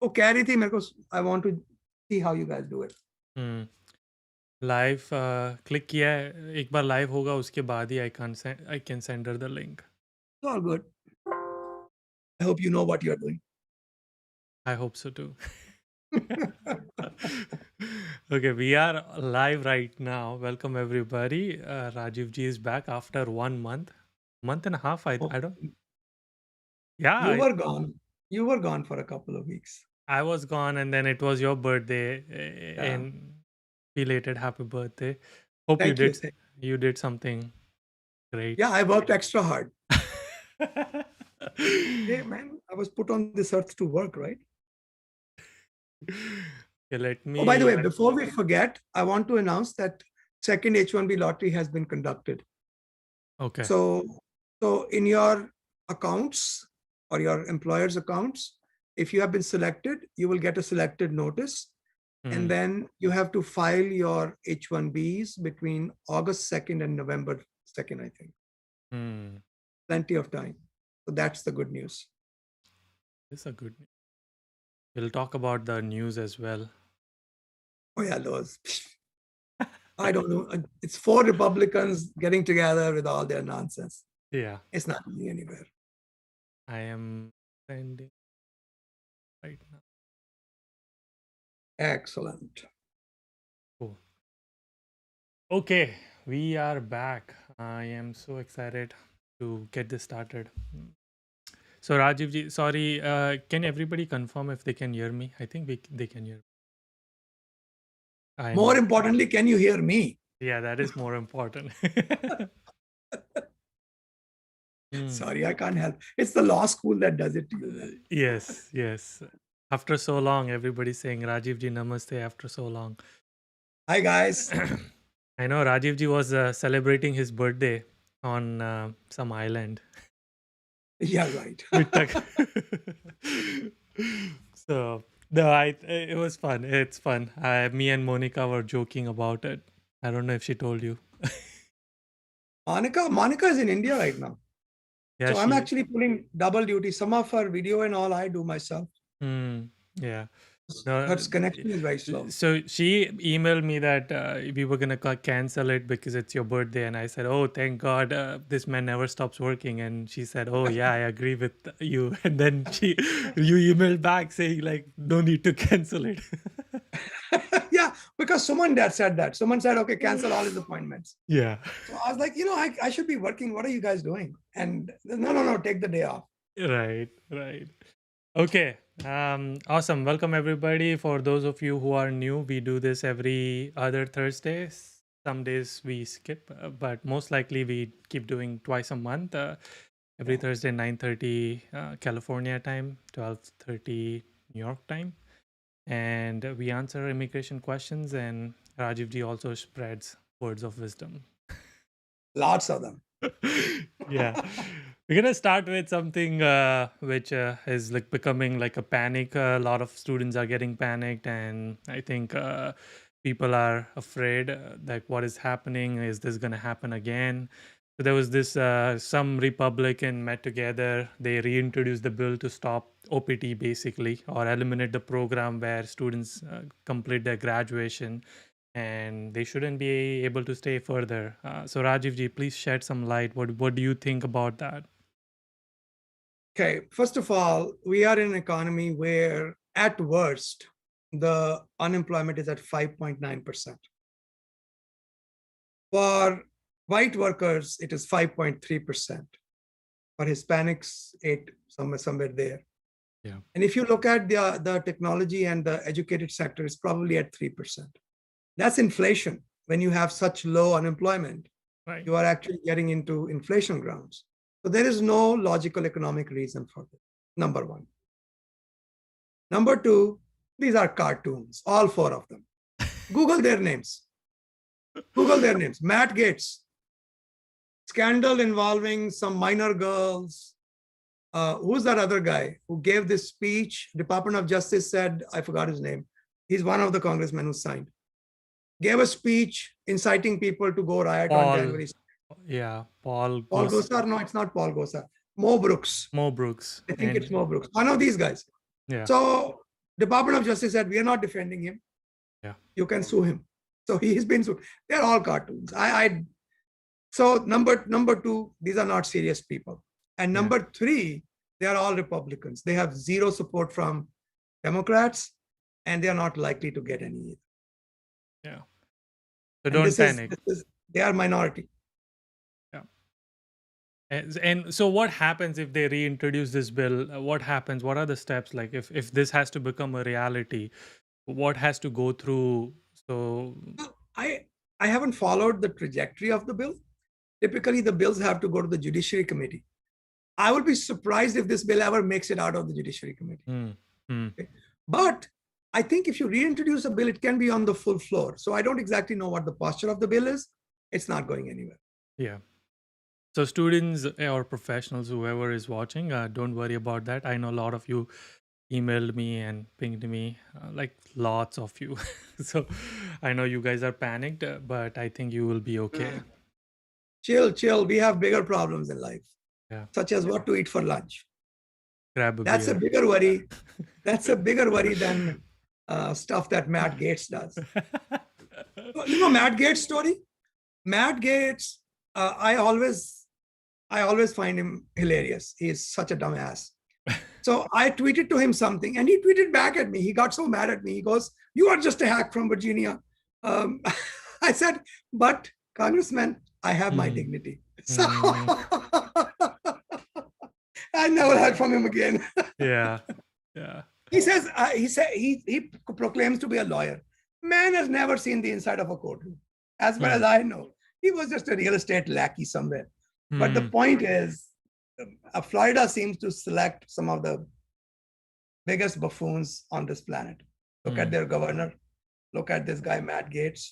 वो कह रही थी मेरे को, I want to see how you guys do it. Live click किया है, एक बार लाइव होगा उसके बाद ही I can send her the link. It's all good. I hope you know what you're doing. I hope so too. Okay, we are live right now. Welcome everybody. Rajiv ji is back after 1 month, month and a half. I Oh, don't. Yeah, you were gone. You were gone for a couple of weeks. I was gone, and then it was your birthday, Yeah. and belated happy birthday. Hope Thank you. you did something great. Yeah, I worked extra hard. Hey, man, I was put on this earth to work, right? Okay, let Oh, by the me. way, before we forget, I want to announce that second H1B lottery has been conducted. Okay. So in your accounts or your employer's accounts, if you have been selected, you will get a selected notice. And then you have to file your H1Bs between August 2nd and November 2nd, I think. Plenty of time. So that's the good news. This is a good news. We'll talk about the news as well. Oh, yeah, those. I don't know. It's 4 Republicans getting together with all their nonsense. Yeah. It's not going anywhere. I am sending right now. Excellent. Cool. Okay, we are back. I am so excited to get this started. So Rajiv ji, sorry, can everybody confirm if they can hear me? I think they can hear me. More importantly, can you hear me? Yeah, that is more important. Sorry, I can't help. It's the law school that does it to you, man. Yes. After so long, everybody's saying Rajiv ji namaste after so long. Hi, guys. I know Rajiv ji was celebrating his birthday on some island. Yeah, right. So no, it was fun. It's fun. Me and Monica were joking about it. I don't know if she told you. Monica is in India right now. Yeah, so I'm actually pulling double duty. Some of her video and all I do myself. Yeah. Her connection is very slow. So she emailed me that we were gonna cancel it because it's your birthday, and I said, "Oh, thank God, this man never stops working." And she said, "Oh yeah, I agree with you." And then you emailed back saying like, "No need to cancel it." Yeah, because someone said that. Someone said, "Okay, cancel all his appointments." Yeah. So I was like, I should be working. What are you guys doing? And no, take the day off. Right. Okay. Awesome. Welcome everybody. For those of you who are new, we do this every other Thursday. Some days we skip, but most likely we keep doing twice a month. Every Thursday, 9:30 California time, 12:30 New York time, and we answer immigration questions. And Rajiv ji also spreads words of wisdom. Lots of them. Yeah. We're gonna start with something which is like becoming like a panic. A lot of students are getting panicked, and I think people are afraid like what is happening. Is this gonna happen again? So there was this some Republican met together. They reintroduced the bill to stop OPT basically, or eliminate the program where students complete their graduation and they shouldn't be able to stay further. So Rajiv ji, please shed some light. What do you think about that? Okay, first of all, we are in an economy where at worst, the unemployment is at 5.9%. For white workers, it is 5.3%. For Hispanics, 8, somewhere there. Yeah. And if you look at the technology and the educated sector, it's probably at 3%. That's inflation. When you have such low unemployment, Right. you are actually getting into inflation grounds. So there is no logical economic reason for this, number one. Number two, these are cartoons, all 4 of them. Google their names. Matt Gaetz, scandal involving some minor girls. Who's that other guy who gave this speech? Department of Justice said, I forgot his name. He's one of the congressmen who signed. Gave a speech inciting people to go riot on January 6th. Yeah, Paul Gosar? No, it's not Paul Gosar. Mo Brooks. Mo Brooks. I think it's Mo Brooks. One of these guys. Yeah. So Department of Justice said, we are not defending him. Yeah. You can sue him. So he's been sued. They're all cartoons. So number two, these are not serious people. And number three, they are all Republicans. They have zero support from Democrats, and they are not likely to get any either. Yeah. So And don't panic. They are minority. Yeah. And so what happens if they reintroduce this bill? What happens? What are the steps? Like if this has to become a reality, what has to go through? So I haven't followed the trajectory of the bill. Typically, the bills have to go to the Judiciary Committee. I would be surprised if this bill ever makes it out of the Judiciary Committee. Okay? But I think if you reintroduce a bill, it can be on the full floor. So I don't exactly know what the posture of the bill is. It's not going anywhere. Yeah. So students or professionals, whoever is watching, don't worry about that. I know a lot of you emailed me and pinged me, like lots of you. So I know you guys are panicked, but I think you will be okay. Chill. We have bigger problems in life, such as what to eat for lunch. Grab a That's beer. a bigger worry. That's a bigger worry than stuff that Matt Gaetz does. You know Matt Gaetz' story? Matt Gaetz, I always find him hilarious. He is such a dumbass. So I tweeted to him something, and he tweeted back at me. He got so mad at me. He goes, "You are just a hack from Virginia." I said, "But Congressman, I have my dignity." So I never heard from him again. Yeah. He says he proclaims to be a lawyer. Man has never seen the inside of a courtroom, as far as I know. He was just a real estate lackey somewhere. But the point is, Florida seems to select some of the biggest buffoons on this planet. Look at their governor. Look at this guy, Matt Gaetz.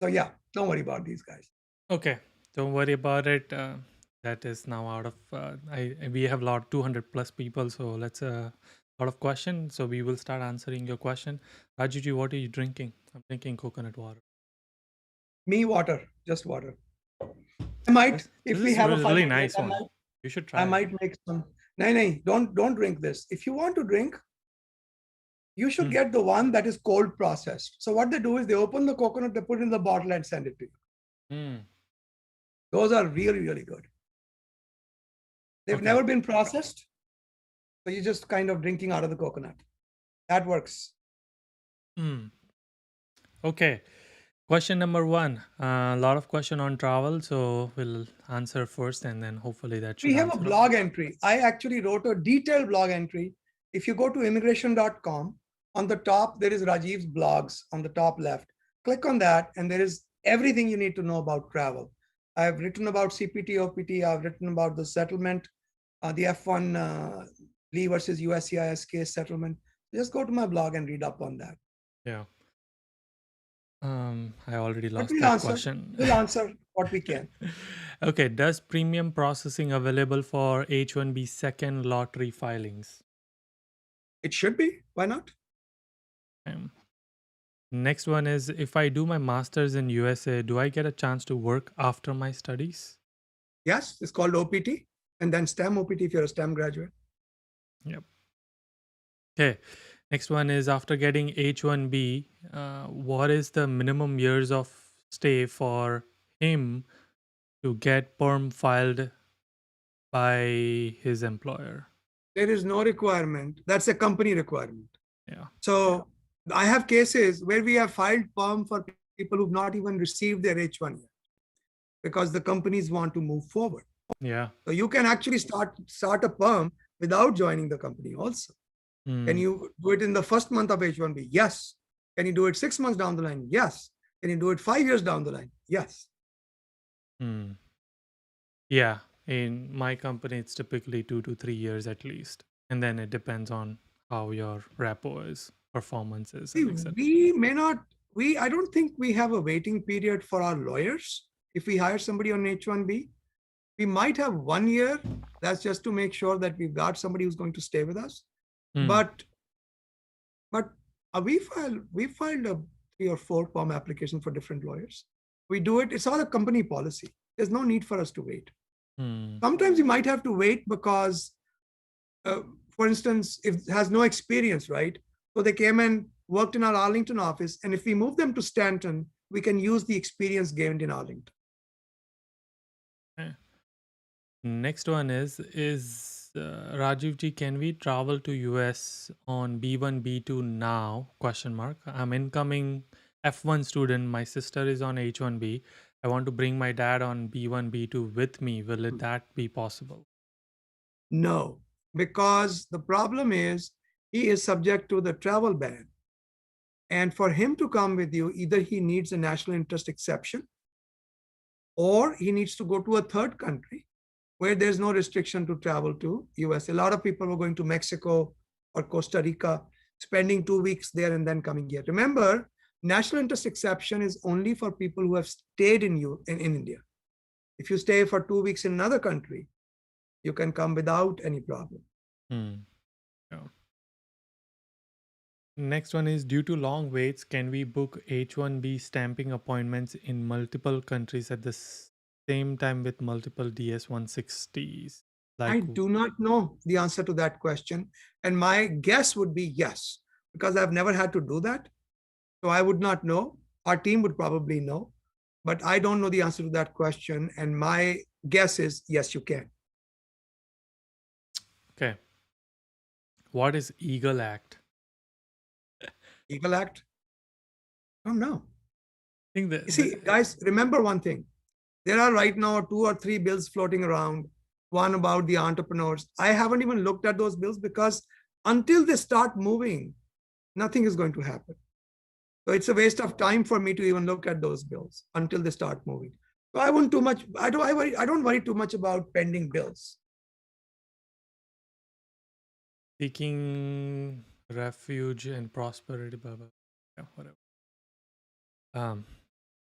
So yeah, don't worry about these guys. Okay, don't worry about it. That is now out of. We have 200 plus people, so let's a lot of questions. So we will start answering your question. Rajiji, what are you drinking? I'm drinking coconut water. Me, water, just water. I might, if we have a really nice one. You should try. I might make some. No, don't drink this. If you want to drink, you should get the one that is cold processed. So what they do is they open the coconut, they put it in the bottle and send it to you. Those are really, really good. They've never been processed. So you're just kind of drinking out of the coconut. That works. Okay. Question number 1. A lot of question on travel. So we'll answer first and then hopefully that should We have a blog entry. I actually wrote a detailed blog entry. If you go to immigration.com, on the top, there is Rajiv's blogs on the top left. Click on that and there is everything you need to know about travel. I've written about CPT, OPT. I've written about the settlement, the F1 Lee versus USCIS case settlement. Just go to my blog and read up on that. Yeah. I already lost that question. We'll answer what we can. Okay. Does premium processing available for H-1B second lottery filings? It should be. Why not? Next one is, if I do my master's in USA, do I get a chance to work after my studies? Yes, it's called OPT and then STEM OPT if you're a STEM graduate. Yep. Okay. Next one is, after getting H-1B, what is the minimum years of stay for him to get perm filed by his employer? There is no requirement. That's a company requirement. Yeah. So I have cases where we have filed perm for people who've not even received their H-1 yet because the companies want to move forward. Yeah. So you can actually start a perm without joining the company also. Can you do it in the first month of H-1B? Yes. Can you do it 6 months down the line? Yes. Can you do it 5 years down the line? Yes. Yeah. In my company, it's typically 2 to 3 years at least. And then it depends on how your rapport is, performance is. I don't think we have a waiting period for our lawyers. If we hire somebody on H-1B, we might have 1 year. That's just to make sure that we've got somebody who's going to stay with us. But we filed a 3 or 4 perm applications for different lawyers. We do it. It's all a company policy. There's no need for us to wait. Sometimes you might have to wait because for instance, if has no experience, right? So they came and worked in our Arlington office, and if we move them to Stanton, we can use the experience gained in Arlington. Eh. Next one is Rajiv ji, can we travel to US on B1 B2 now? Question mark. I'm incoming F1 student. My sister is on H1B. I want to bring my dad on B1 B2 with me. Will it that be possible? No, because the problem is he is subject to the travel ban. And for him to come with you, either he needs a national interest exception or he needs to go to a third country where there's no restriction to travel to US. A lot of people were going to Mexico or Costa Rica, spending 2 weeks there and then coming here. Remember, national interest exception is only for people who have stayed in India. If you stay for 2 weeks in another country, you can come without any problem. Hmm. Yeah. Next one is, due to long waits, can we book H1B stamping appointments in multiple countries at the same time with multiple DS-160s? I Like, do not know the answer to that question. And my guess would be yes, because I've never had to do that. So I would not know. Our team would probably know, but I don't know the answer to that question. And my guess is yes, you can. okay, what is Eagle Act? Eagle Act? I don't know. I think You see, guys, remember one thing. There are right now 2 or 3 bills floating around, one about the entrepreneurs. I haven't even looked at those bills because until they start moving, nothing is going to happen. So it's a waste of time for me to even look at those bills until they start moving. So I wouldn't too much. I don't worry too much about pending bills. seeking refuge and prosperity, blah, blah. Yeah, whatever.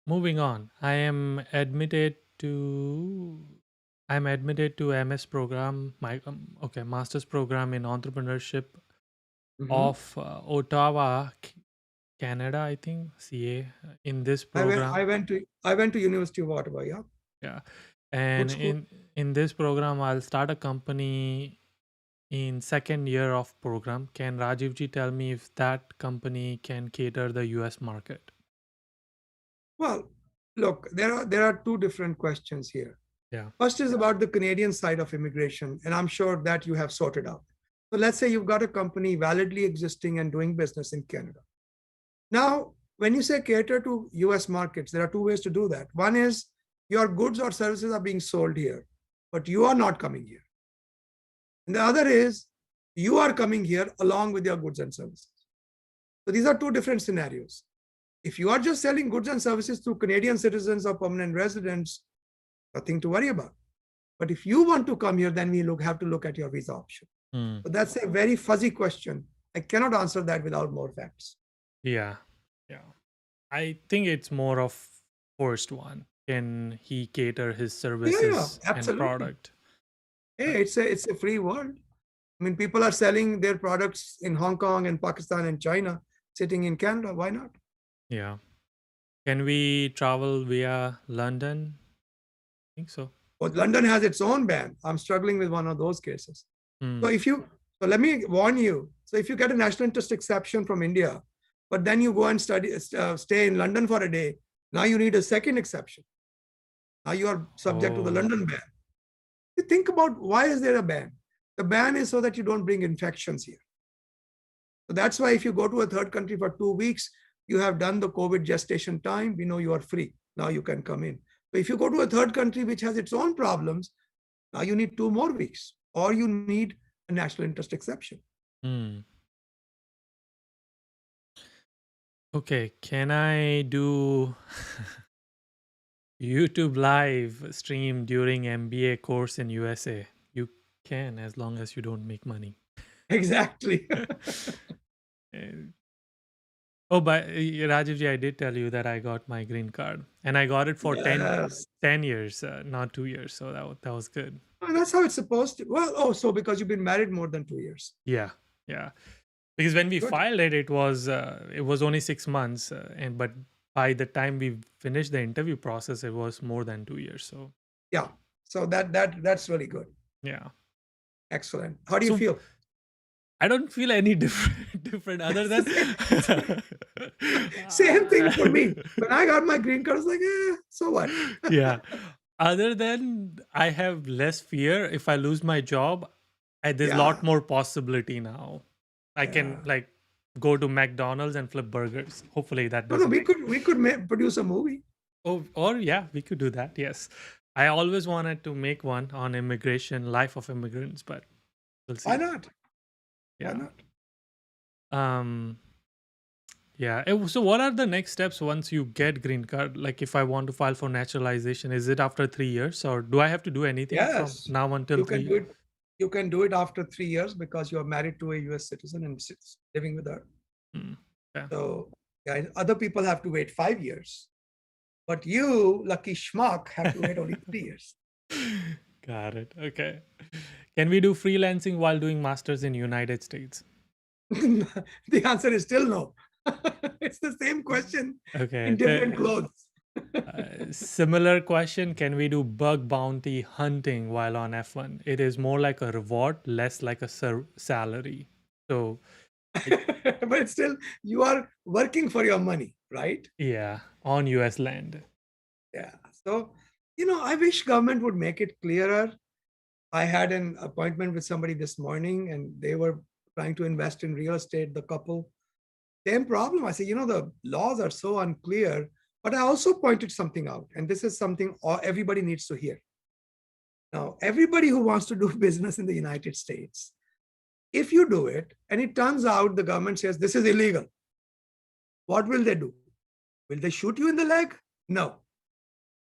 Moving on. I'm admitted to MS program, my okay, master's program in entrepreneurship Mhm. of Ottawa, Canada, I think, CA. In this program, I went to University of Ottawa. Yeah, yeah, good and school. in this program, I'll start a company in second year of program. Can Rajiv ji tell me if that company can cater the US market? Well, look, there are two different questions here. Yeah. First is about the Canadian side of immigration, and I'm sure that you have sorted out. So let's say you've got a company validly existing and doing business in Canada. Now, when you say cater to US markets, there are two ways to do that. One is your goods or services are being sold here, but you are not coming here. And the other is you are coming here along with your goods and services. So these are two different scenarios. If you are just selling goods and services to Canadian citizens or permanent residents, nothing to worry about. But if you want to come here, then we have to look at your visa option. Hmm. So that's a very fuzzy question. I cannot answer that without more facts. Yeah. Yeah. I think it's more of first one. Can he cater his Yeah, services and absolutely. product? Hey, it's a free world. I mean, people are selling their products in Hong Kong and Pakistan and China, sitting in Canada. Why not? Yeah. Can we travel via London? I think so. But London has its own ban. I'm struggling with one of those cases. Hmm. So let me warn you. So if you get a national interest exception from India, but then you go and stay in London for a day, now you need a second exception. Now you are subject to the Oh, London ban. You think about why is there a ban? The ban is so that you don't bring infections here. So that's why if you go to a third country for 2 weeks, you have done the COVID gestation time. We know you are free. Now you can come in. But if you go to a third country which has its own problems, now you need 2 more weeks, or you need a national interest exception. hmm. Okay. Can I do YouTube live stream during MBA course in USA? You can, as long as you don't make money. Exactly. Uh, Oh, but Rajiv ji, I did tell you that I got my green card, and I got it for Yes. 10 years, not 2 years. So that was good. Well, that's how it's supposed to. Well, oh, so because you've been married more than 2 years. Yeah, yeah. Because when we Good. filed it, it was only 6 months, and but by the time we finished the interview process, it was more than 2 years. So Yeah. So that's really good. yeah. Excellent. How do you So feel? I don't feel any different other than Same thing for me. When I got my green card, I was like, so what? yeah. Other than I have less fear if I lose my job, there's a lot Yeah, more possibility now. I can yeah. like go to McDonald's and flip burgers. Hopefully that No, doesn't. we could produce a movie. Oh, or yeah, we could do that. Yes, I always wanted to make one on immigration, life of immigrants, but we'll Why see. not? Why Yeah. not? Um. Yeah. So, what are the next steps once you get green card? Like, if I want to file for naturalization, is it after 3 years, or do I have to do anything from Yes, now until you can do 3? it. You can do it after 3 years because you are married to a US citizen and living with her. Mm, yeah. So, yeah, other people have to wait 5 years, but you, lucky schmuck, have to wait only 3 years. Got it. Okay. Can we do freelancing while doing masters in United States? The answer is still no. It's the same question Okay. in different clothes. Similar question. Can we do bug bounty hunting while on F1? It is more like a reward, less like a salary. So, it, But it's still, you are working for your money, right? yeah, on US land. Yeah. So, I wish government would make it clearer. I had an appointment with somebody this morning and they were trying to invest in real estate, the couple. Same problem. I say, the laws are so unclear, but I also pointed something out, and this is something everybody needs to hear. Now, everybody who wants to do business in the United States, if you do it and it turns out the government says this is illegal, what will they do? Will they shoot you in the leg? No.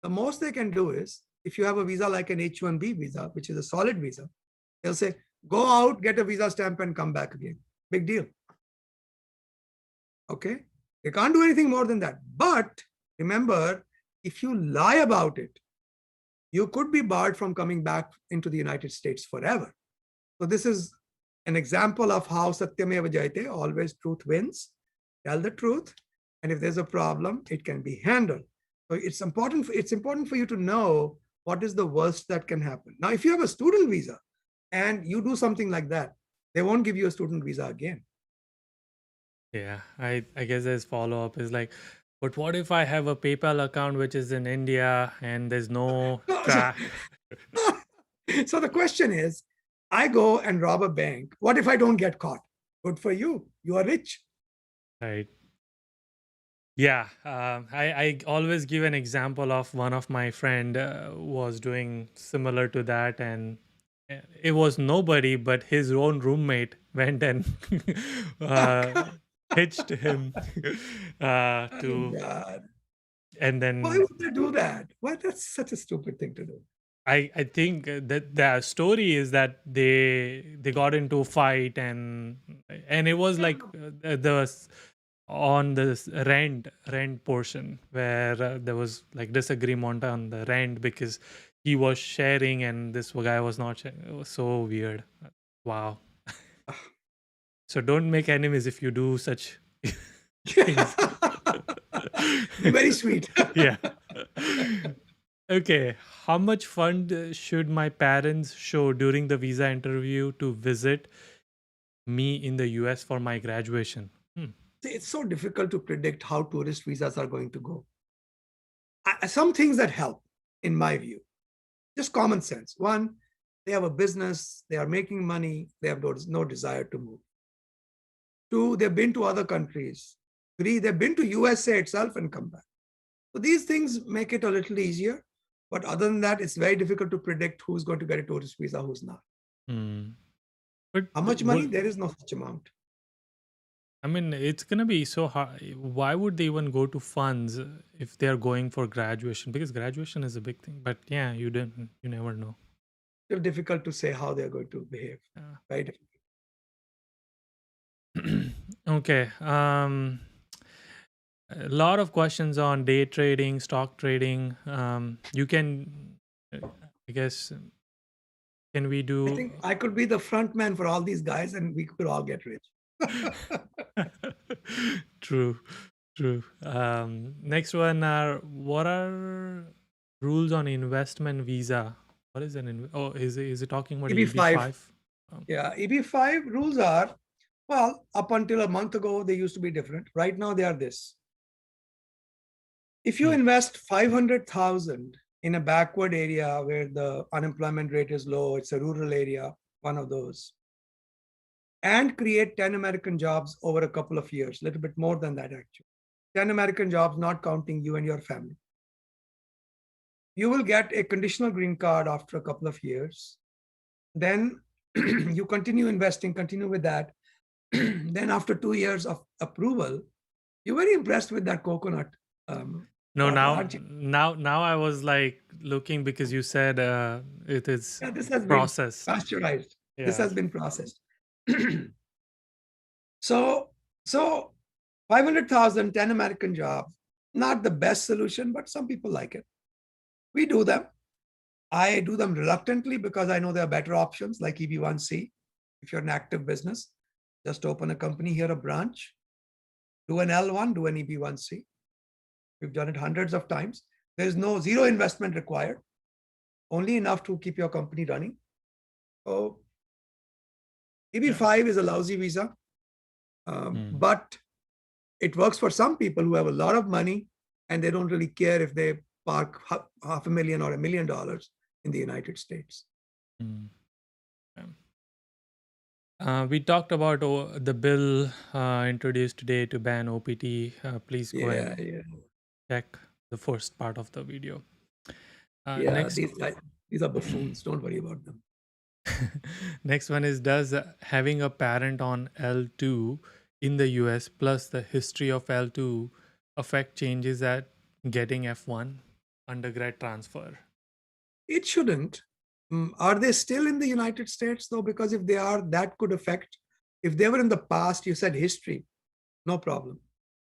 The most they can do is, if you have a visa like an H-1B visa, which is a solid visa, they'll say, go out, get a visa stamp and come back again. Big deal. Okay? They can't do anything more than that. But remember, if you lie about it, you could be barred from coming back into the United States forever. So this is an example of how Satyameva Jayate, always truth wins. Tell the truth. And if there's a problem, it can be handled. So it's important for you to know what is the worst that can happen. Now, if you have a student visa and you do something like that, they won't give you a student visa again. Yeah, I guess there's follow up is like, but what if I have a PayPal account which is in India and there's no track? So the question is, I go and rob a bank. What if I don't get caught? Good for you. You are rich. Right. Yeah, I always give an example of one of my friend was doing similar to that, and it was nobody but his own roommate went and uh, hitched him Oh, to, God. and Why then would they do that? Why? That's such a stupid thing to do. I think that the story is that they got into a fight, and it was like on this rent portion where there was like disagreement on the rent because he was sharing and this guy was not sharing. It was so weird. Wow. So don't make enemies if you do such things. Be very sweet. Yeah. Okay, how much fund should my parents show during the visa interview to visit me in the US for my graduation? It's so difficult to predict how tourist visas are going to go. Some things that help, in my view, just common sense. One, they have a business, they are making money, they have no desire to move. Two, they've been to other countries. Three, they've been to USA itself and come back. So these things make it a little easier. But other than that, it's very difficult to predict who's going to get a tourist visa, who's not. Hmm. But How much money? There is no such amount. I mean, it's gonna be so hard. Why would they even go to funds if they are going for graduation? Because graduation is a big thing. But yeah, you never know. It's difficult to say how they're going to behave. Yeah. Right? Okay. A lot of questions on day trading, stock trading. You can, I guess, can we I do? think I could be the front man for all these guys and we could all get rich. True, true. Next one are what are rules on investment visa? What is an oh is it talking about EB5. EB5? Yeah, EB5 rules are Well, up until a month ago, they used to be different. Right now, they are this. If you Hmm. invest 500,000 in a backward area where the unemployment rate is low, it's a rural area, one of those, and create 10 American jobs over a couple of years, a little bit more than that, actually. 10 American jobs, not counting you and your family. You will get a conditional green card after a couple of years. Then you continue investing, continue with that. Then after 2 years of approval, you're very impressed with that coconut No, water, now aren't you? now I was like looking because you said it is Yeah, this has been processed. pasteurized. This Yeah. has been processed. so, so 500,000, 10 American jobs, not the best solution, but some people like it. We do them. I do them reluctantly because I know there are better options like EB1C. If you're an active business, just open a company here, a branch, do an L1, do an EB1C. We've done it hundreds of times. There's no zero investment required, only enough to keep your company running. So Yeah. EB5 is a lousy visa, but it works for some people who have a lot of money and they don't really care if they park $500,000 or $1 million in the United States. Mm. Yeah. We talked about the bill introduced today to ban OPT. Please go Yeah, and yeah, check the first part of the video. yeah. Next, These are buffoons. Don't worry about them. next one is, does having a parent on L2 in the US plus the history of L2 affect changes at getting F1 undergrad transfer? It shouldn't. Are they still in the United States though? Because if they are, that could affect. If they were in the past, you said history, no problem.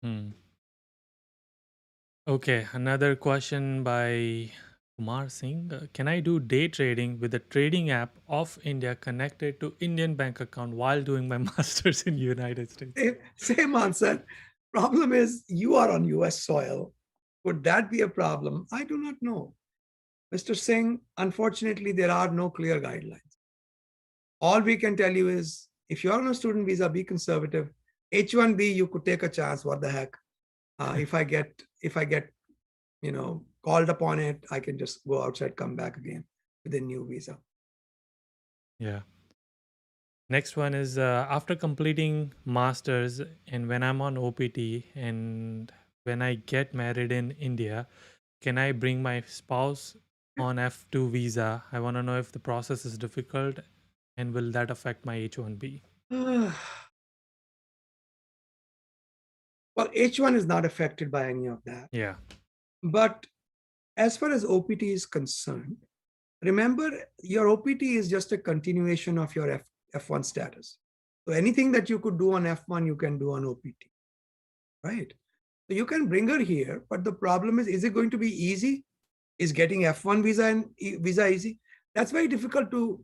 Hmm. Okay, another question by Kumar Singh. Can I do day trading with a trading app of India connected to Indian bank account while doing my masters in United States? Same answer. Problem is, you are on US soil. Could that be a problem? I do not know. Mr. Singh, unfortunately, there are no clear guidelines. All we can tell you is if you're on a student visa, be conservative. H1B, you could take a chance. What the heck? If I get called upon it, I can just go outside, come back again with a new visa. Yeah. Next one is, after completing masters and when I'm on OPT and when I get married in India, can I bring my spouse on F2 visa? I want to know if the process is difficult and will that affect my H1B? Well, H1 is not affected by any of that. Yeah. But as far as OPT is concerned, remember your OPT is just a continuation of your F1 status. So anything that you could do on F1, you can do on OPT, right? So you can bring her here, but the problem is it going to be easy? Is getting F1 visa and visa easy? That's very difficult to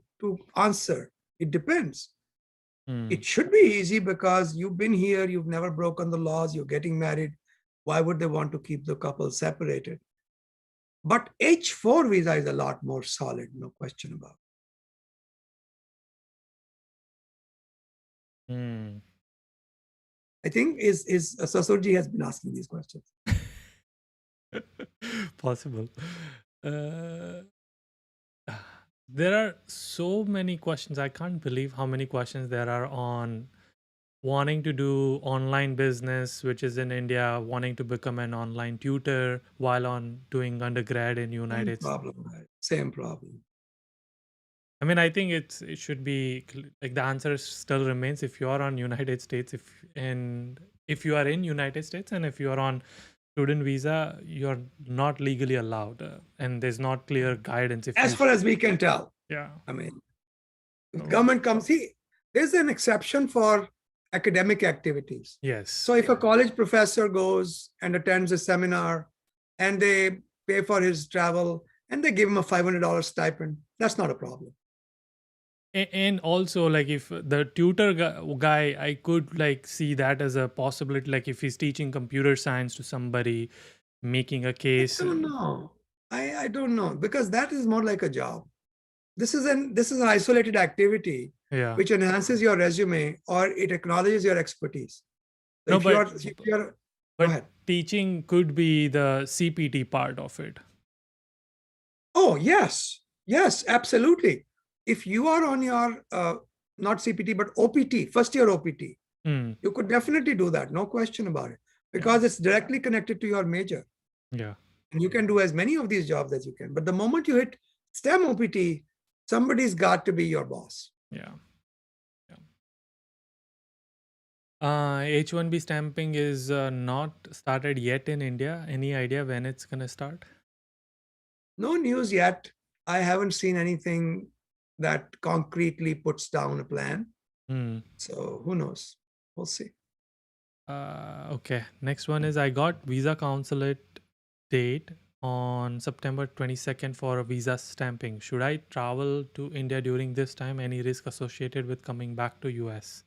answer. It depends. Hmm. It should be easy because you've been here, you've never broken the laws, you're getting married. Why would they want to keep the couple separated? But H4 visa is a lot more solid, no question about Hmm. it. I think is Sasurji has been asking these questions. Possible. Uh, there are so many questions. I can't believe how many questions there are on wanting to do online business, which is in India, wanting to become an online tutor while on doing undergrad in Same United States. problem, right? Same problem. I mean, I think it should be like the answer still remains if you are on United States, if you are in United States and if you are on student visa, you're not legally allowed, and there's not clear guidance if As you. far as we can tell, Yeah. I mean, if So government comes, see, there's an exception for academic activities. yes. So if a college professor goes and attends a seminar and they pay for his travel and they give him a $500 stipend, that's not a problem. And also, like, if the tutor guy, I could like see that as a possibility, like if he's teaching computer science to somebody, making a I case. don't know. I don't know because that is more like a job. This is an isolated activity Yeah. which enhances your resume or it acknowledges your expertise. So No, if you're go but ahead. teaching could be the CPT part of it. Oh, yes. Yes, absolutely. If you are on your not CPT but OPT, first year OPT, Hmm. you could definitely do that, no question about it, Yeah. because it's directly connected to your major. Yeah. And you can do as many of these jobs as you can. But the moment you hit STEM OPT, somebody's got to be your boss. Yeah. Yeah. H1B stamping is not started yet in India. Any idea when it's gonna start? No news yet. I haven't seen anything that concretely puts down a plan. Hmm. So who knows? We'll see. Okay. Next one is I got visa consulate date on September 22nd for a visa stamping. Should I travel to India during this time? Any risk associated with coming back to US?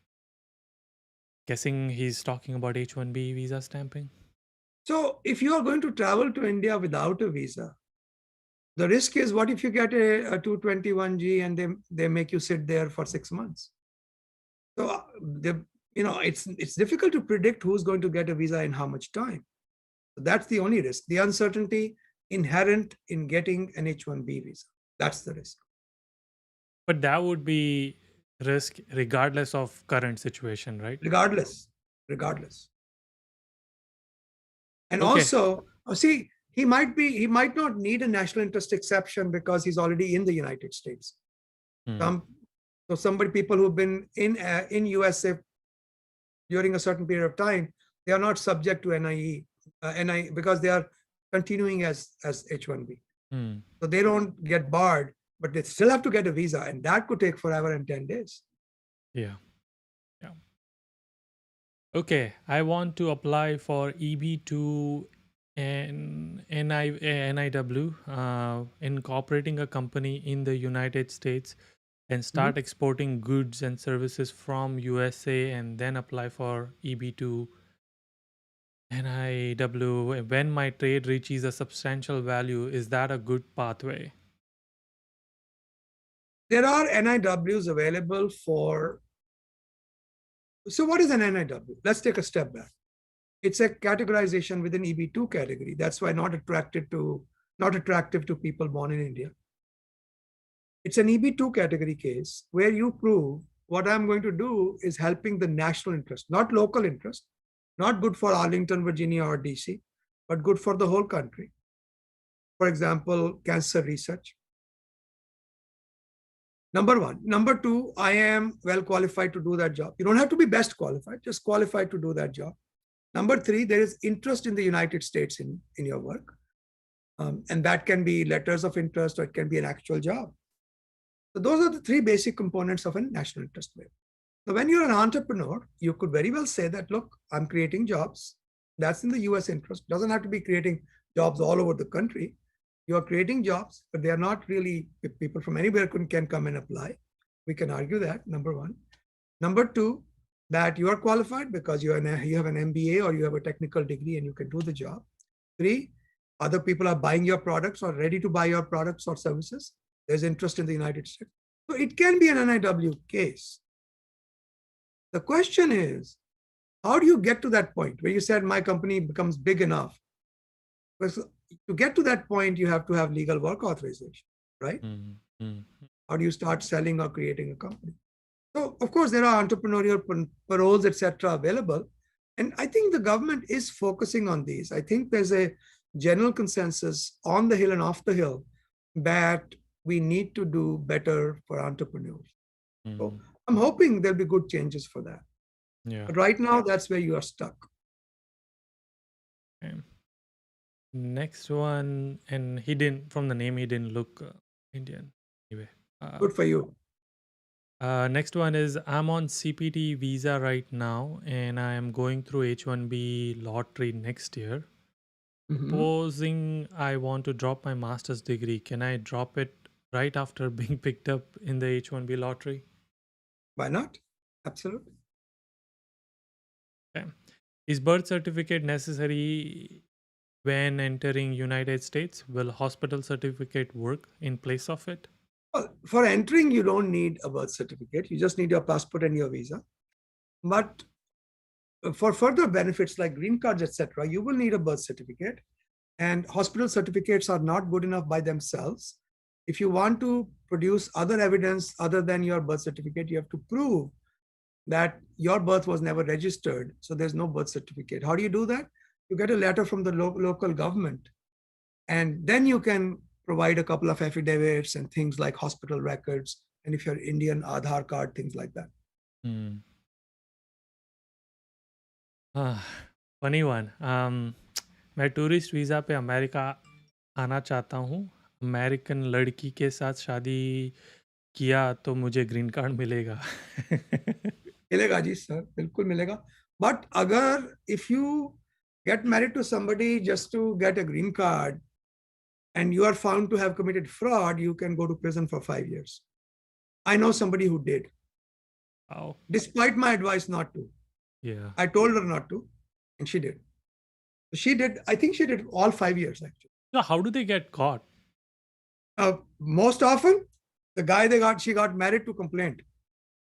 Guessing he's talking about H1B visa stamping. So if you are going to travel to India without a visa, the risk is what if you get a 221G and they make you sit there for 6 months? So it's difficult to predict who's going to get a visa in how much time. So that's the only risk. The uncertainty inherent in getting an H1B visa. That's the risk. But that would be risk regardless of current situation, right? Regardless. And Okay. also, see, he might not need a national interest exception because he's already in the United States. Hmm. People who've been in USA during a certain period of time, they are not subject to NI because they are continuing as H1B. Hmm. So they don't get barred, but they still have to get a visa, and that could take forever and 10 days. Yeah. Yeah. Okay. I want to apply for EB2 and NIW, incorporating a company in the United States and Mhm. start exporting goods and services from USA and then apply for EB2 NIW when my trade reaches a substantial value. Is that a good pathway? There are NIWs available for. So, what is an NIW? Let's take a step back. It's a categorization within EB2 category. That's why not attractive to people born in India. It's an EB2 category case where you prove what I'm going to do is helping the national interest, not local interest, not good for Arlington, Virginia, or DC, but good for the whole country. For example, cancer research. Number one. Number two, I am well qualified to do that job. You don't have to be best qualified, just qualified to do that job. Number three, there is interest in the United States in your work. And that can be letters of interest or it can be an actual job. So those are the three basic components of a national interest waiver. So when you're an entrepreneur, you could very well say that, look, I'm creating jobs. That's in the US interest. Doesn't have to be creating jobs all over the country. You are creating jobs, but they are not really people from anywhere can come and apply. We can argue that, number one. Number two, that you are qualified because you have an MBA or you have a technical degree and you can do the job. Three, other people are buying your products or ready to buy your products or services. There's interest in the United States. So it can be an NIW case. The question is, how do you get to that point where you said my company becomes big enough? Because to get to that point, you have to have legal work authorization, right? Mm-hmm. How do you start selling or creating a company? So, of course, there are entrepreneurial paroles, etc., available. And I think the government is focusing on these. I think there's a general consensus on the hill and off the hill that we need to do better for entrepreneurs. So I'm hoping there'll be good changes for that. Yeah. But right now, that's where you are stuck. Okay. Next one, and he didn't, from the name, he didn't look Indian. Anyway. Good for you. Next one is I'm on CPT visa right now and I am going through H1B lottery next year. Mhm. Supposing I want to drop my master's degree, can I drop it right after being picked up in the H1B lottery? Why not? Absolutely. Okay. Is birth certificate necessary when entering United States? Will hospital certificate work in place of it? For entering, you don't need a birth certificate. You just need your passport and your visa. But for further benefits like green cards, etc., you will need a birth certificate. And hospital certificates are not good enough by themselves. If you want to produce other evidence other than your birth certificate, you have to prove that your birth was never registered. So there's no birth certificate. How do you do that? You get a letter from the local government, and then you can provide a couple of affidavits and things like hospital records. And if you're Indian, Aadhaar card, things like that. Hmm. Funny one मैं tourist visa पे America आना चाहता हूँ। American लड़की के साथ शादी किया तो मुझे ग्रीन कार्ड मिलेगा? मिलेगा जी सर, बिल्कुल मिलेगा. बट अगर if you get married to somebody just to get a green card and you are found to have committed fraud, you can go to prison for 5 years. I know somebody who did, Oh, despite my advice not to. yeah. I told her not to, and she did. She did, I think she did all 5 years actually. So how do they get caught? Most often, the guy she got married to complaint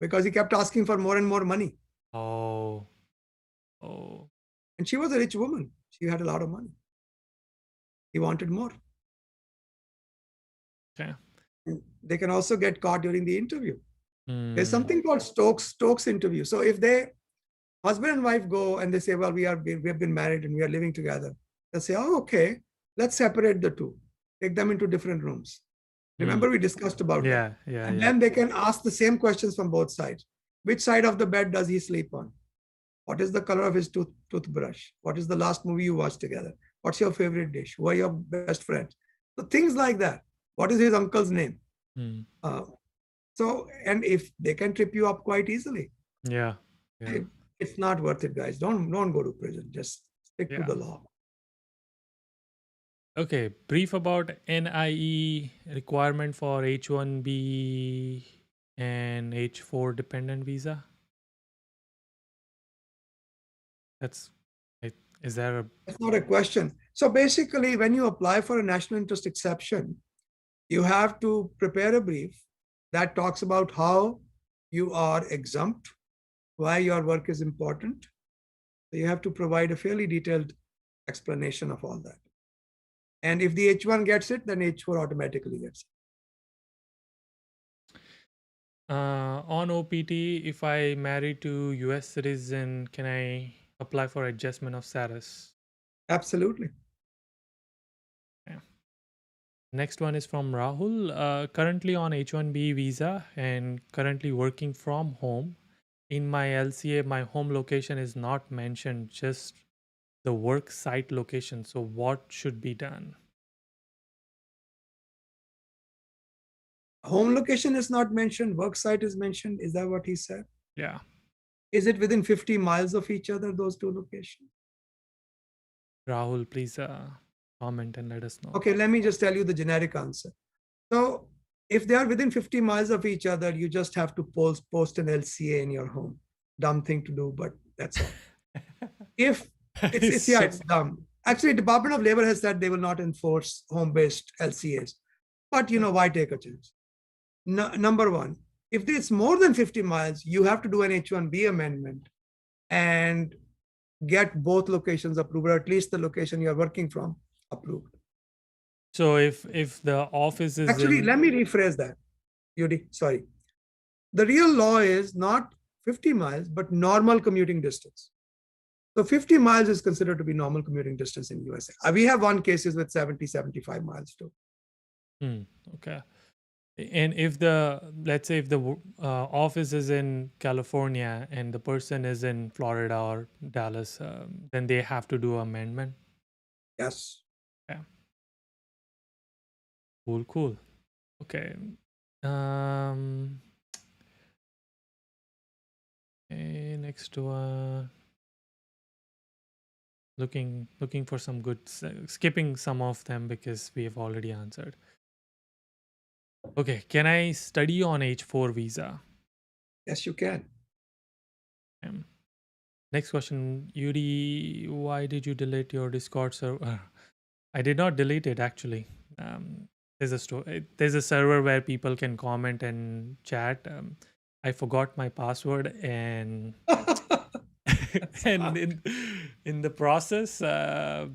because he kept asking for more and more money. Oh, oh, And she was a rich woman. She had a lot of money. He wanted more. okay. They can also get caught during the interview. There's Hmm. something called Stokes interview. So if husband and wife go and they say, well, we have been married and we are living together, they say, oh, okay, let's separate the two, take them into different rooms. Remember, we discussed about that. Yeah, yeah, And yeah. then they can ask the same questions from both sides. Which side of the bed does he sleep on? What is the color of his toothbrush? What is the last movie you watched together? What's your favorite dish? Who are your best friends? So things like that. What is his uncle's name? Hmm. And if they can trip you up quite easily, Yeah, yeah, it's not worth it, guys. Don't go to prison. Just stick to yeah. the law. Okay, brief about NIE requirement for H-1B and H-4 dependent visa. That's is there a That's not a question. So basically, when you apply for a national interest exception, you have to prepare a brief that talks about how you are exempt, why your work is important. So you have to provide a fairly detailed explanation of all that. And if the H1 gets it, then H4 automatically gets it. on OPT? If I marry to US citizen, can I apply for adjustment of status? Absolutely. Yeah. Next one is from Rahul. Currently on H-1B visa and currently working from home. In my LCA, my home location is not mentioned, just the work site location. So what should be done? Home location is not mentioned, work site is mentioned. Is that what he said? Yeah. Is it within 50 miles of each other, those two locations? Rahul, please comment and let us know. Okay, let me just tell you the generic answer. So if they are within 50 miles of each other, you just have to post an LCA in your home. Dumb thing to do, but that's all. If it's dumb. Actually, Department of Labor has said they will not enforce home-based LCAs. But why take a chance? Number one, if it's more than 50 miles, you have to do an H1B amendment and get both locations approved, or at least the location you're working from approved. So if the office is Actually, let me rephrase that, Yudi. Sorry. The real law is not 50 miles, but normal commuting distance. So 50 miles is considered to be normal commuting distance in USA. We have won cases with 70, 75 miles too. Okay. And if let's say if the office is in California and the person is in Florida or Dallas, then they have to do amendment. Yes. Yeah. Cool. Okay. Okay, next one. Looking for some good. Skipping some of them because we have already answered. Okay. Can I study on H4 visa? Yes, you can. Next question, Yudi, why did you delete your Discord server? I did not delete it actually. there's a server where people can comment and chat. I forgot my password, and and in the process to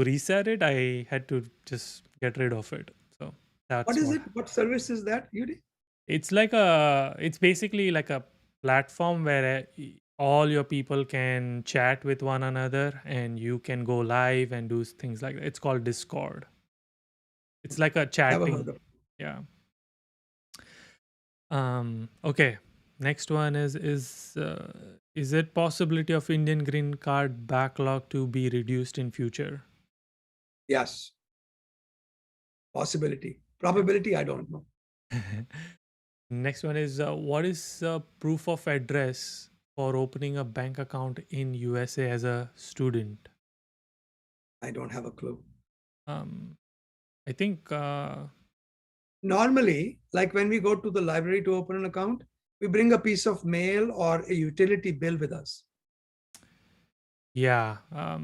reset it, I had to just get rid of it. So What that's is what. it? What service is that, Yudi? It's basically like a platform where all your people can chat with one another, and you can go live and do things like that. It's called Discord. It's like a Never heard chatting. of it. Yeah. Okay. Next one is it possibility of Indian green card backlog to be reduced in future? Yes, possibility. Yeah. Probability, I don't know. Next one is what is proof of address for opening a bank account in USA as a student? I don't have a clue. Um, I think Normally, like when we go to the library to open an account, we bring a piece of mail or a utility bill with us. yeah. I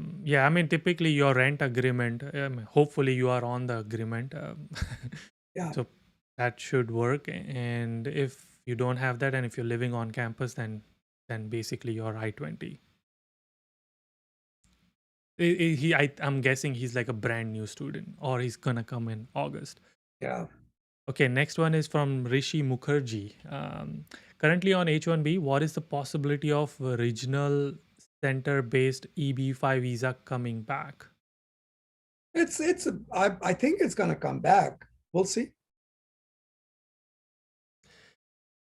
mean, typically your rent agreement. Hopefully, you are on the agreement, Yeah, so that should work. And if you don't have that, and if you're living on campus, then basically you're I-20. I'm guessing he's like a brand new student, or he's gonna come in August. yeah. Okay, next one is from Rishi Mukherjee. Currently on H-1B, what is the possibility of a regional center-based EB-5 visa coming back? I think it's gonna come back. We'll see.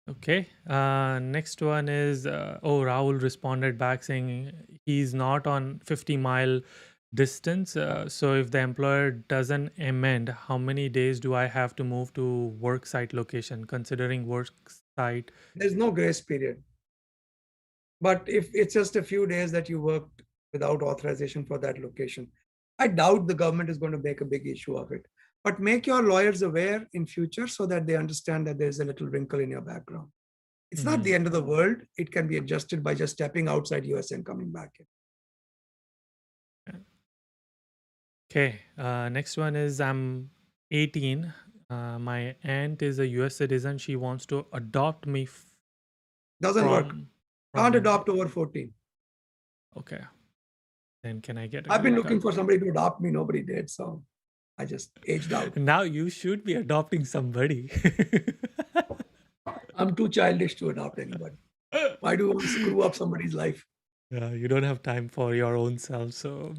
Okay. Next one is Rahul responded back saying he's not on 50-mile distance. So if the employer doesn't amend, how many days do I have to move to work site location, considering work site? There's no grace period. But if it's just a few days that you worked without authorization for that location, I doubt the government is going to make a big issue of it. But make your lawyers aware in future so that they understand that there's a little wrinkle in your background. It's not the end of the world. It can be adjusted by just stepping outside US and coming back in. Okay. Next one is I'm 18. My aunt is a US citizen. She wants to adopt me Doesn't work. from Can't from. adopt over 14. Okay. Then can I get a I've been green looking card? for somebody to adopt me. Nobody did. So I just aged out. Now you should be adopting somebody. I'm too childish to adopt anybody. Why do you want to screw up somebody's life? Yeah, you don't have time for your own self, so.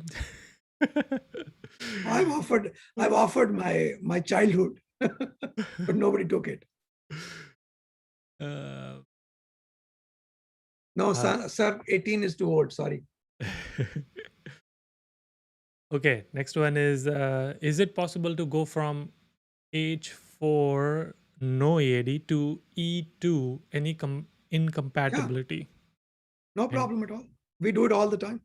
I've offered my childhood, but nobody took it. uh, No, uh, sir, 18 is too old. Sorry. okay, next one is it possible to go from H4 no EAD to E2 any Yeah, incompatibility? no And problem at all. We do it all the time.